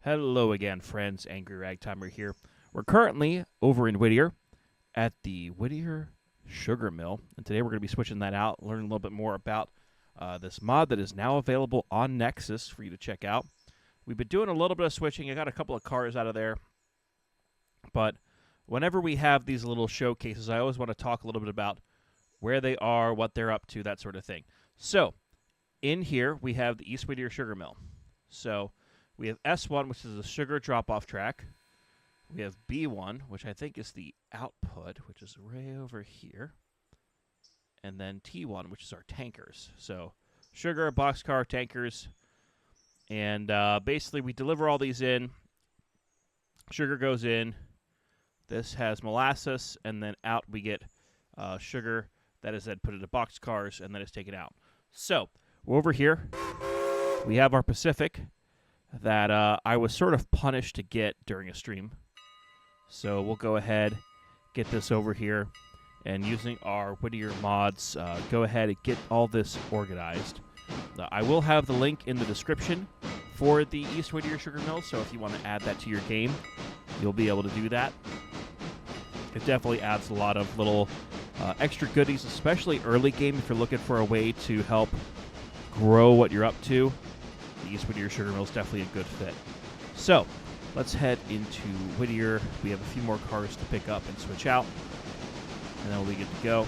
Hello again, friends. Angry Ragtimer here. We're currently over in Whittier at the Whittier Sugar Mill, and today we're going to be switching that out, learning a little bit more about this mod that is now available on Nexus for you to check out. We've been doing a little bit of switching. I got a couple of cars out of there, but whenever we have these little showcases, I always want to talk a little bit about where they are, what they're up to, that sort of thing. So, in here, we have the East Whittier Sugar Mill. So, we have S1, which is the sugar drop-off track. We have B1, which I think is the output, which is right over here. And then T1, which is our tankers. So, sugar, boxcar, tankers. And basically, we deliver all these in. Sugar goes in. This has molasses, and then out we get sugar that is then put into boxcars, and then it's taken out. So, we're over here. We have our Pacific that I was sort of punished to get during a stream. So we'll go ahead, get this over here, and using our Whittier mods, go ahead and get all this organized. I will have the link in the description for the East Whittier Sugar Mill, so if you want to add that to your game, you'll be able to do that. It definitely adds a lot of little extra goodies, especially early game if you're looking for a way to help grow what you're up to. The East Whittier Sugar Mill is definitely a good fit. So, let's head into Whittier. We have a few more cars to pick up and switch out, and then we'll be good to go.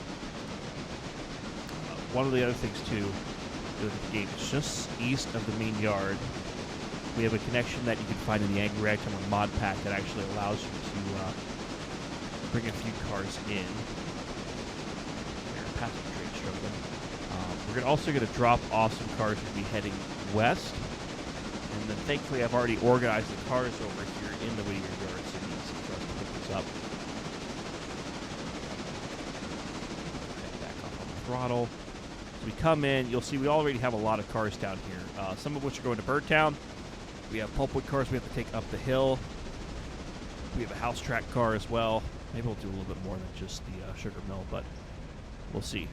One of the other things, too, is the game is just east of the main yard. We have a connection that you can find in the Angry Ragtimer mod pack that actually allows you to bring a few cars in. Passenger train struggling. We're also going to drop off some cars and be heading west. And then thankfully I've already organized the cars over here in the Whittier yard, so it's easy for us to pick this up. Head back up on the throttle. So we come in, you'll see we already have a lot of cars down here, some of which are going to Birdtown. We have pulpwood cars we have to take up the hill. We have a house track car as well. Maybe we'll do a little bit more than just the sugar mill, but we'll see.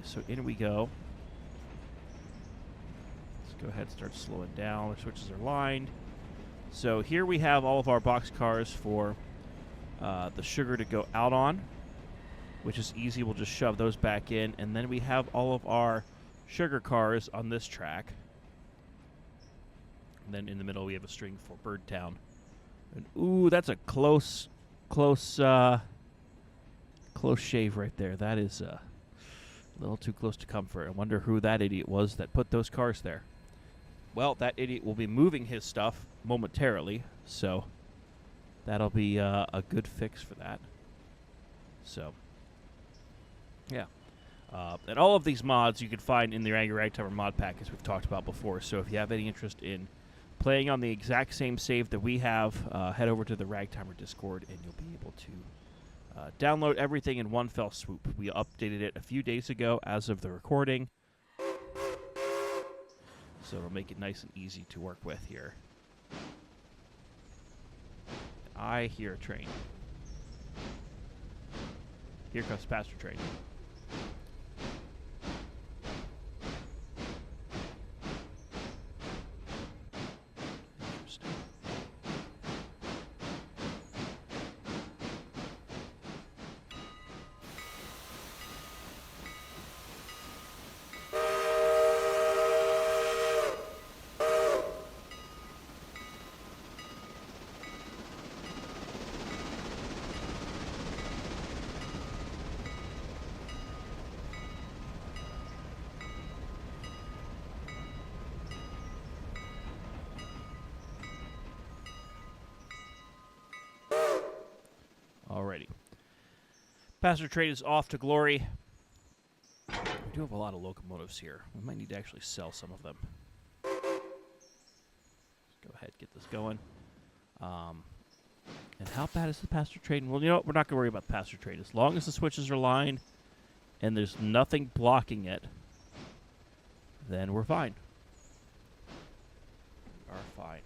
So in we go. Let's go ahead and start slowing down. Our switches are lined. So here we have all of our box cars for the sugar to go out on, which is easy. We'll just shove those back in. And then we have all of our sugar cars on this track. And then in the middle we have a string for Birdtown. And ooh, that's a close shave right there. That is a little too close to comfort. I wonder who that idiot was that put those cars there. Well, that idiot will be moving his stuff momentarily, so that'll be a good fix for that. So, yeah. And all of these mods you can find in the Angry Ragtimer mod pack, as we've talked about before. So if you have any interest in playing on the exact same save that we have, head over to the Ragtimer Discord and you'll be able to download everything in one fell swoop. We updated it a few days ago as of the recording, so it'll make it nice and easy to work with here. I hear a train. Here comes Passenger Train. Interesting. Alrighty. Passenger train is off to glory. We do have a lot of locomotives here. We might need to actually sell some of them. Let's go ahead and get this going. And how bad is the passenger train? Well, you know what? We're not going to worry about the passenger train. As long as the switches are lined and there's nothing blocking it, then we're fine. We are fine.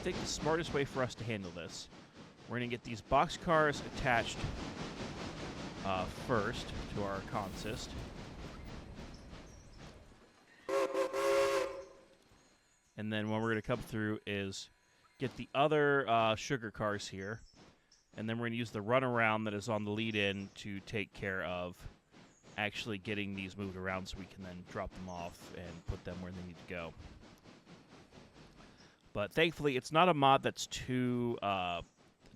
think the smartest way for us to handle this, we're going to get these boxcars attached first to our consist. And then what we're going to come through is get the other sugar cars here. And then we're going to use the runaround that is on the lead-in to take care of actually getting these moved around so we can then drop them off and put them where they need to go. But thankfully, it's not a mod that's too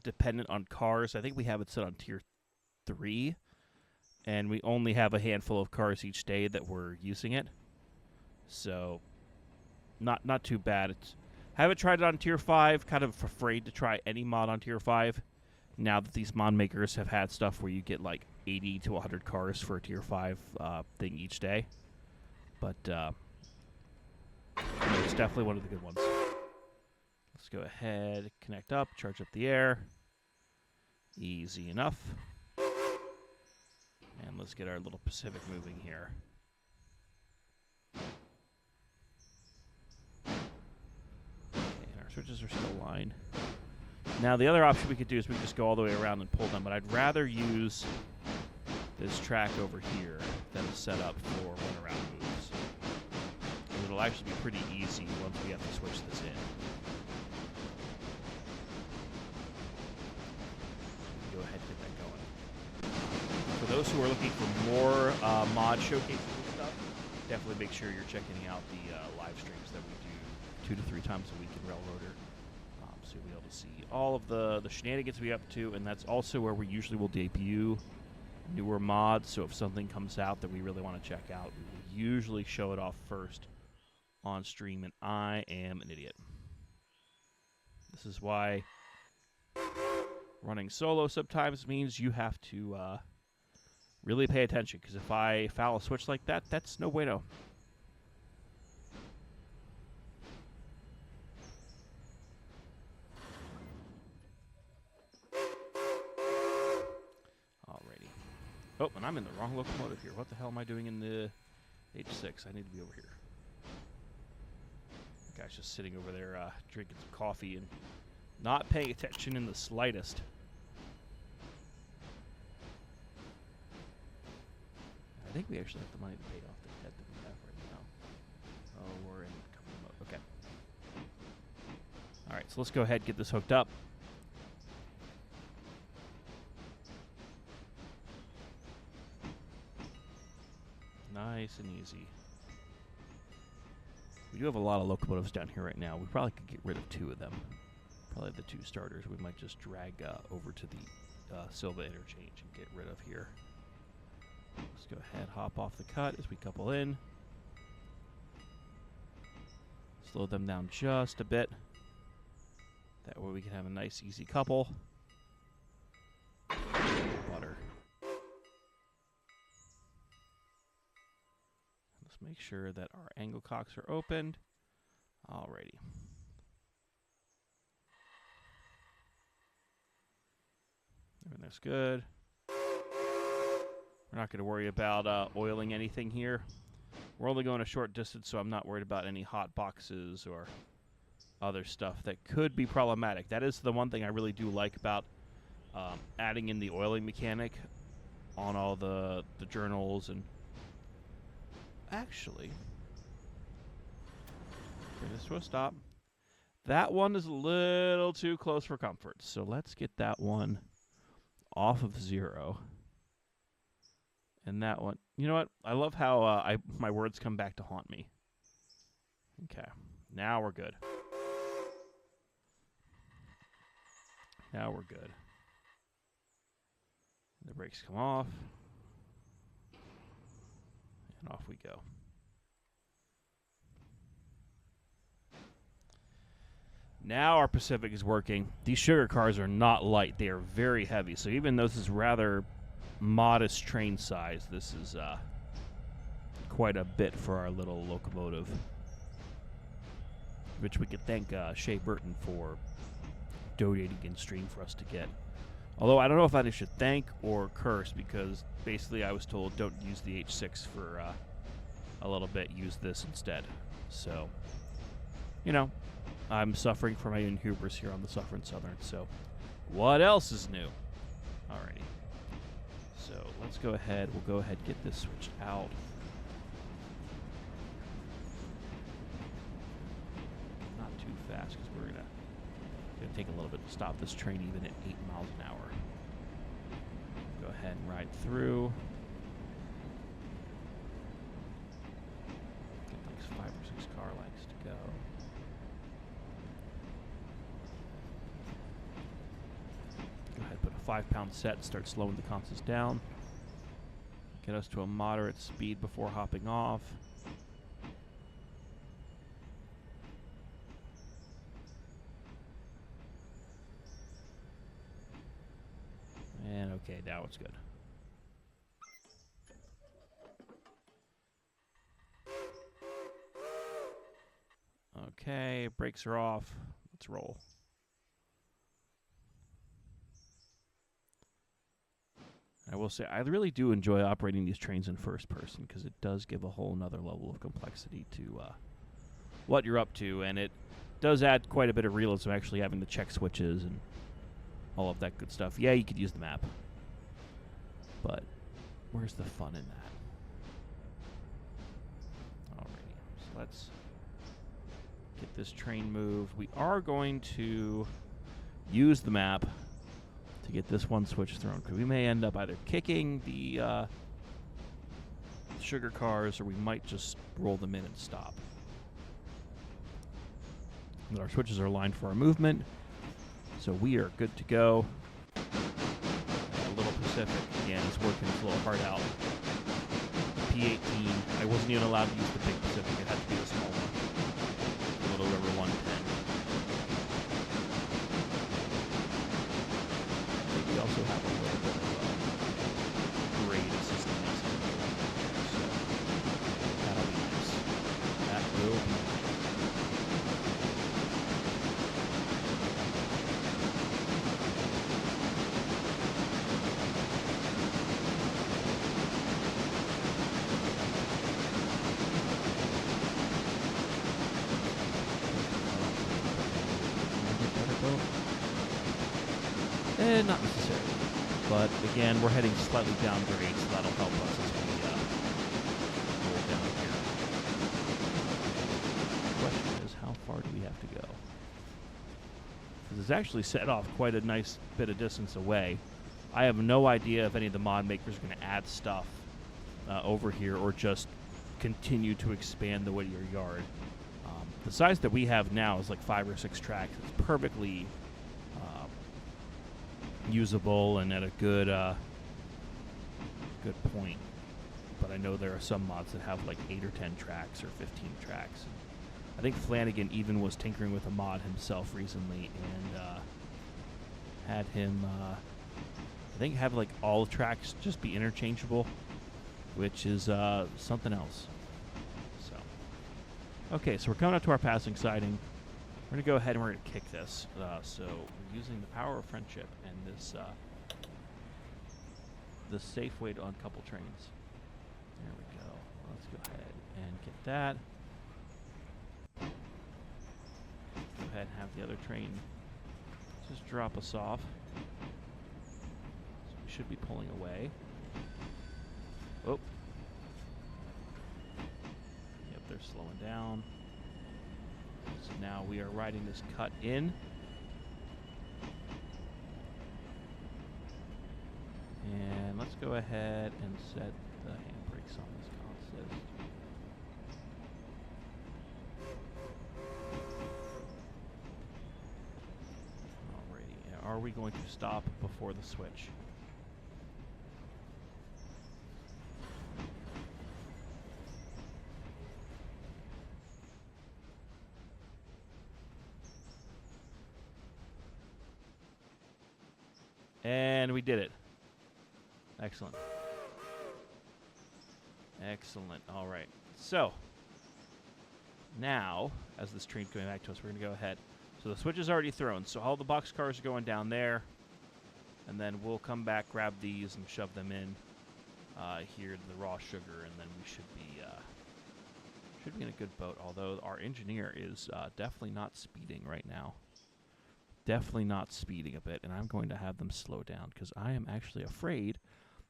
dependent on cars. I think we have it set on tier 3, and we only have a handful of cars each day that we're using it. So, not too bad. Haven't tried it on tier 5. Kind of afraid to try any mod on tier 5. Now that these mod makers have had stuff where you get like 80 to 100 cars for a tier 5 thing each day. But it's definitely one of the good ones. Let's go ahead, connect up, charge up the air. Easy enough. And let's get our little Pacific moving here. Okay, and our switches are still aligned. Now, the other option we could do is we could just go all the way around and pull them, but I'd rather use this track over here that is set up for runaround moves. And it'll actually be pretty easy once we have to switch this in. Go ahead and get that going. For those who are looking for more mod showcases and stuff, definitely make sure you're checking out the live streams that we do 2 to 3 times a week in Railroader. So you'll be able to see all of the shenanigans we up to, and that's also where we usually will debut newer mods. So if something comes out that we really want to check out, we will usually show it off first on stream, and I am an idiot. This is why running solo sometimes means you have to really pay attention, because if I foul a switch like that, that's no bueno. Alrighty. Oh, and I'm in the wrong locomotive here. What the hell am I doing in the H6? I need to be over here. The guy's just sitting over there drinking some coffee and not paying attention in the slightest. I think we actually have the money to pay off the debt that we have right now. Oh, we're in company mode. Okay. All right, so let's go ahead and get this hooked up. Nice and easy. We do have a lot of locomotives down here right now. We probably could get rid of 2 of them. Probably the 2 starters we might just drag over to the Silva interchange and get rid of here. Let's go ahead, hop off the cut as we couple in. Slow them down just a bit. That way we can have a nice, easy couple. Butter. Let's make sure that our angle cocks are opened. Alrighty. Everything's good. We're not going to worry about oiling anything here. We're only going a short distance, so I'm not worried about any hot boxes or other stuff that could be problematic. That is the one thing I really do like about adding in the oiling mechanic on all the journals. And actually, bring this to a stop. That one is a little too close for comfort, so let's get that one off of 0. And that one, you know what? I love how my words come back to haunt me. Okay, now we're good. Now we're good. The brakes come off. And off we go. Now our Pacific is working. These sugar cars are not light. They are very heavy. So even though this is rather modest train size, this is quite a bit for our little locomotive, which we could thank Shea Burton for donating in stream for us to get. Although I don't know if I should thank or curse, because basically I was told don't use the H6 for a little bit, use this instead. So, you know, I'm suffering from my own hubris here on the Suffering Southern. So, what else is new? Alrighty. So let's go ahead. We'll go ahead and get this switched out. Not too fast because we're gonna take a little bit to stop this train even at 8 miles an hour. Go ahead and ride through. Get like 5 or 6 car lengths to go. Go ahead, put a 5-pound set and start slowing the consoles down. Get us to a moderate speed before hopping off. And okay, now it's good. Okay, brakes are off. Let's roll. I will say, I really do enjoy operating these trains in first person because it does give a whole nother level of complexity to what you're up to, and it does add quite a bit of realism actually having the check switches and all of that good stuff. Yeah, you could use the map, but where's the fun in that? Alrighty, so let's get this train moved. We are going to use the map to get this one switch thrown, because we may end up either kicking the sugar cars, or we might just roll them in and stop. And our switches are aligned for our movement, so we are good to go. A little Pacific, again, is working its little heart out. P18, I wasn't even allowed to use the big Pacific, it had to be the small one. The Little River 110. We also have a little bit of grade assistance, so that'll be nice. That will be nice. Not necessarily, but again, we're heading slightly down grade, so that'll help us as we roll down here. The question is, how far do we have to go? This is actually set off quite a nice bit of distance away. I have no idea if any of the mod makers are going to add stuff over here or just continue to expand the Whittier yard. The size that we have now is like 5 or 6 tracks. It's perfectly usable and at a good good point, but I know there are some mods that have like 8 or 10 tracks or 15 tracks. I think Flanagan even was tinkering with a mod himself recently and had him I think have like all tracks just be interchangeable, which is something else. So okay, so we're coming up to our passing siding. We're going to go ahead and we're going to kick this. So we're using the power of friendship and this safe way to uncouple trains. There we go. Let's go ahead and get that. Go ahead and have the other train just drop us off. So we should be pulling away. Oh. Yep, they're slowing down. So now we are riding this cut in. And let's go ahead and set the handbrakes on this consist. Alrighty, are we going to stop before the switch? And we did it. Excellent. Excellent. All right. So, now, as this train's going back to us, we're going to go ahead. So the switch is already thrown. So all the box cars are going down there. And then we'll come back, grab these, and shove them in here to the raw sugar. And then we should Should be in a good boat, although our engineer is definitely not speeding right now. Definitely not speeding a bit, and I'm going to have them slow down because I am actually afraid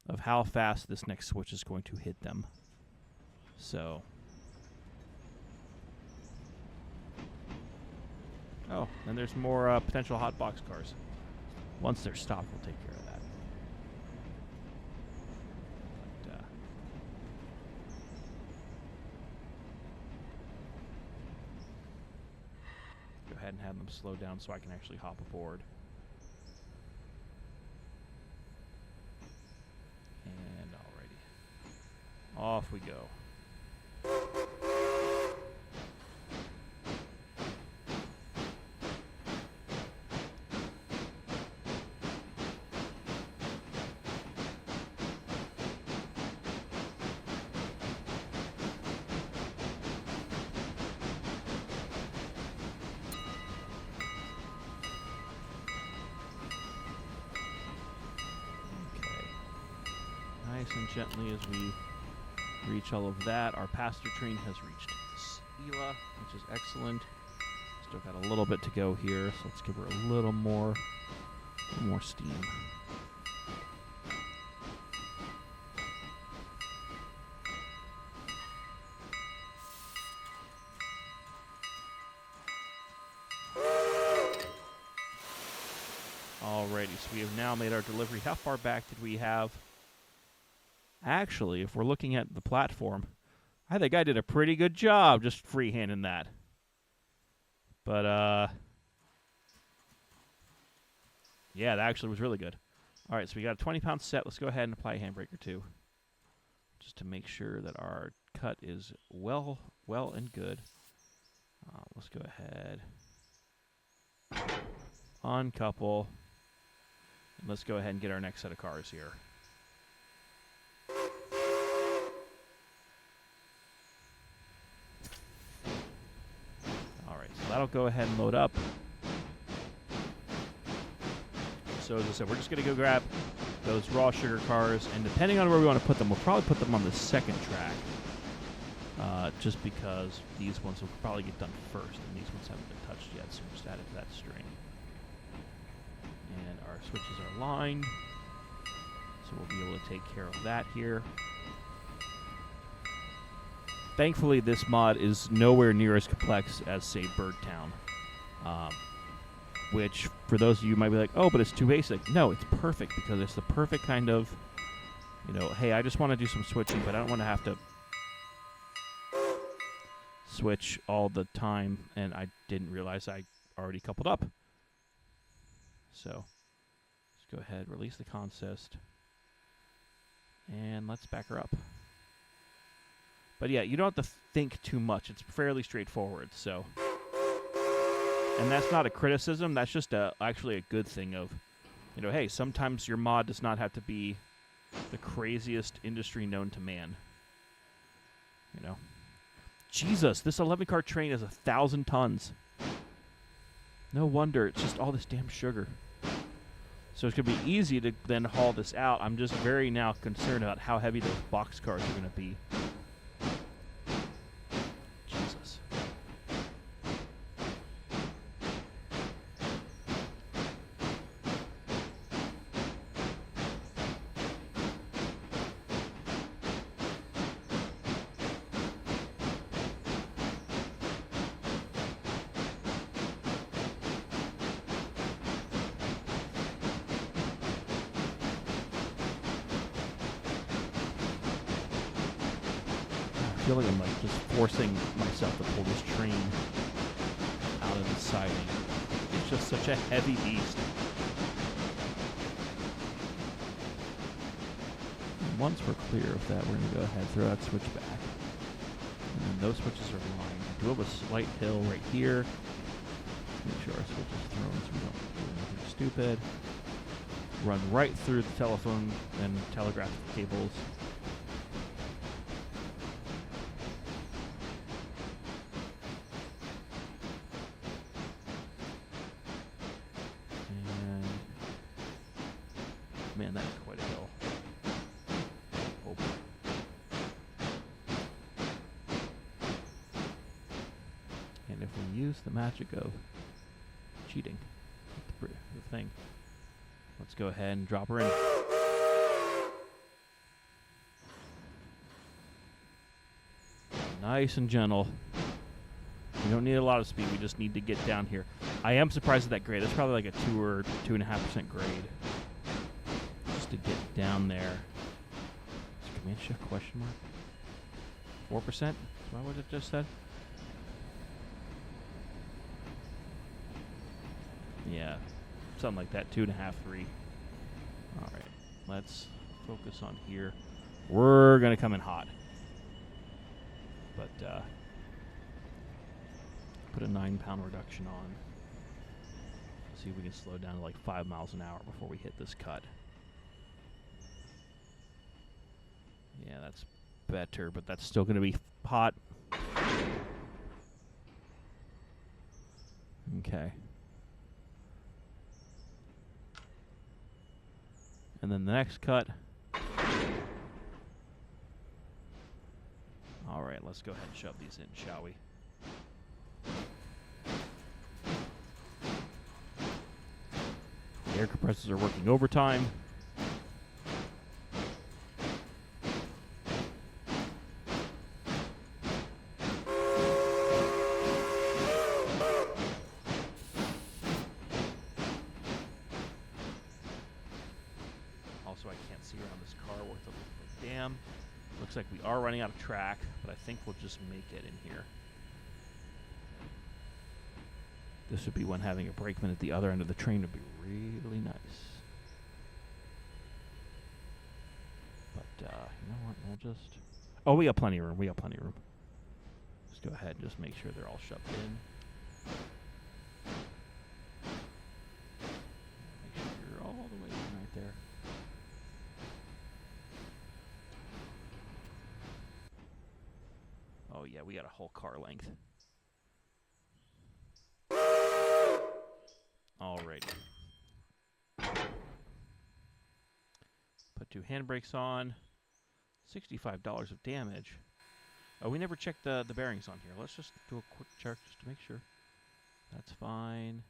of how fast this next switch is going to hit them. So... Oh, and there's more potential hot box cars. Once they're stopped, we'll take care of that. But, go ahead and have them slow down so I can actually hop aboard. And alrighty. Off we go. Nice and gently as we reach all of that. Our passenger train has reached Stila, which is excellent. Still got a little bit to go here, so let's give her a little more steam. Alrighty, so we have now made our delivery. How far back did we have? Actually, if we're looking at the platform, I think I did a pretty good job just freehanding that. But, yeah, that actually was really good. All right, so we got a 20-pound set. Let's go ahead and apply a handbreaker, too, just to make sure that our cut is well and good. Let's go ahead. Uncouple. And let's go ahead and get our next set of cars here. That'll go ahead and load up. So as I said, we're just going to go grab those raw sugar cars, and depending on where we want to put them, we'll probably put them on the second track, just because these ones will probably get done first, and these ones haven't been touched yet, so we'll just add it to that string. And our switches are lined, so we'll be able to take care of that here. Thankfully, this mod is nowhere near as complex as, say, Birdtown, which, for those of you who might be like, oh, but it's too basic. No, it's perfect because it's the perfect kind of, hey, I just want to do some switching, but I don't want to have to switch all the time, and I didn't realize I already coupled up. So, let's go ahead, release the consist, and let's back her up. But yeah, you don't have to think too much. It's fairly straightforward, so. And that's not a criticism. That's just actually a good thing of, hey, sometimes your mod does not have to be the craziest industry known to man. Jesus, this 11-car train is 1,000 tons. No wonder. It's just all this damn sugar. So it's going to be easy to then haul this out. I'm just very now concerned about how heavy those box cars are going to be. I feel like I'm just forcing myself to pull this train out of the siding. It's just such a heavy beast. And once we're clear of that, we're going to go ahead and throw that switch back. And then those switches are lined. We do have a slight hill right here. Let's make sure our switch is thrown so we don't do anything stupid. Run right through the telephone and telegraph cables. Man, that's quite a hill. Oh boy. And if we use the magic of cheating with the thing, let's go ahead and drop her in. Nice and gentle. We don't need a lot of speed. We just need to get down here. I am surprised at that grade. It's probably like a 2 or 2.5% grade. Just to get down there. Is command shift question mark? 4%? Is that what it just said? Yeah. Something like that. 2.5, 3. Alright. Let's focus on here. We're going to come in hot. But, put a 9-pound reduction on. See if we can slow down to like 5 miles an hour before we hit this cut. Yeah, that's better, but that's still going to be hot. Okay. And then the next cut. All right, let's go ahead and shove these in, shall we? The air compressors are working overtime. Also, I can't see around this car worth a damn. Looks like we are running out of track, but I think we'll just make it in here. This would be when having a brakeman at the other end of the train would be really nice. But, you know what, we'll just... Oh, we got plenty of room, Just go ahead and just make sure they're all shoved in. Make sure you're all the way in right there. Oh yeah, we got a whole car length. Alrighty. Put 2 handbrakes on. $65 of damage. Oh, we never checked the bearings on here. Let's just do a quick check just to make sure. That's fine.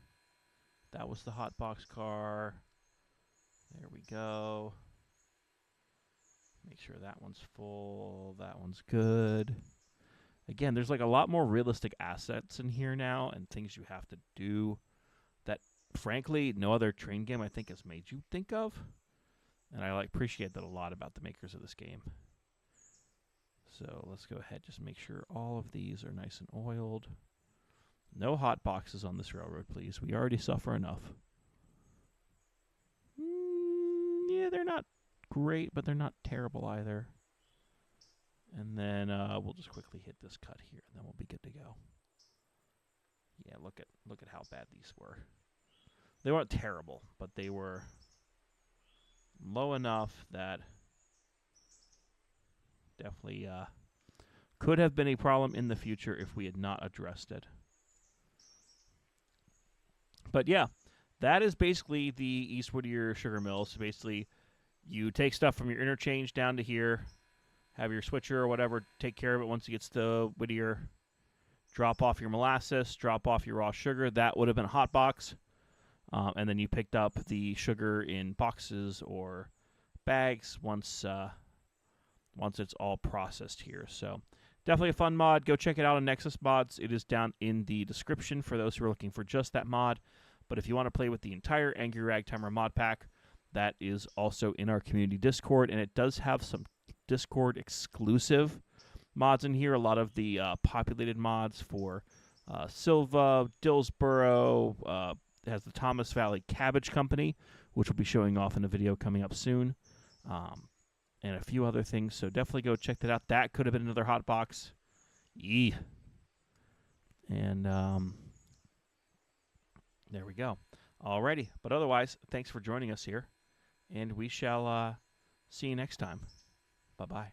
That was the hot box car. There we go. Make sure that one's full. That one's good. Again, there's like a lot more realistic assets in here now and things you have to do that, frankly, no other train game I think has made you think of. And I appreciate that a lot about the makers of this game. So let's go ahead, just make sure all of these are nice and oiled. No hot boxes on this railroad, please. We already suffer enough. Yeah, they're not great, but they're not terrible either. And then we'll just quickly hit this cut here, and then we'll be good to go. Yeah, look at how bad these were. They weren't terrible, but they were low enough that definitely could have been a problem in the future if we had not addressed it. But yeah, that is basically the East Whittier sugar mill. So basically, you take stuff from your interchange down to here, have your switcher or whatever take care of it once it gets to Whittier. Drop off your molasses, drop off your raw sugar. That would have been a hot box. And then you picked up the sugar in boxes or bags once it's all processed here. So definitely a fun mod. Go check it out on Nexus Mods. It is down in the description for those who are looking for just that mod. But if you want to play with the entire Angry Ragtimer mod pack, that is also in our community Discord. And it does have some Discord exclusive mods in here. A lot of the populated mods for Silva, Dillsboro, has the Thomas Valley Cabbage Company, which will be showing off in a video coming up soon. And a few other things, so definitely go check that out. That could have been another hot box. Yee. And there we go. Alrighty, but otherwise, thanks for joining us here, and we shall see you next time. Bye-bye.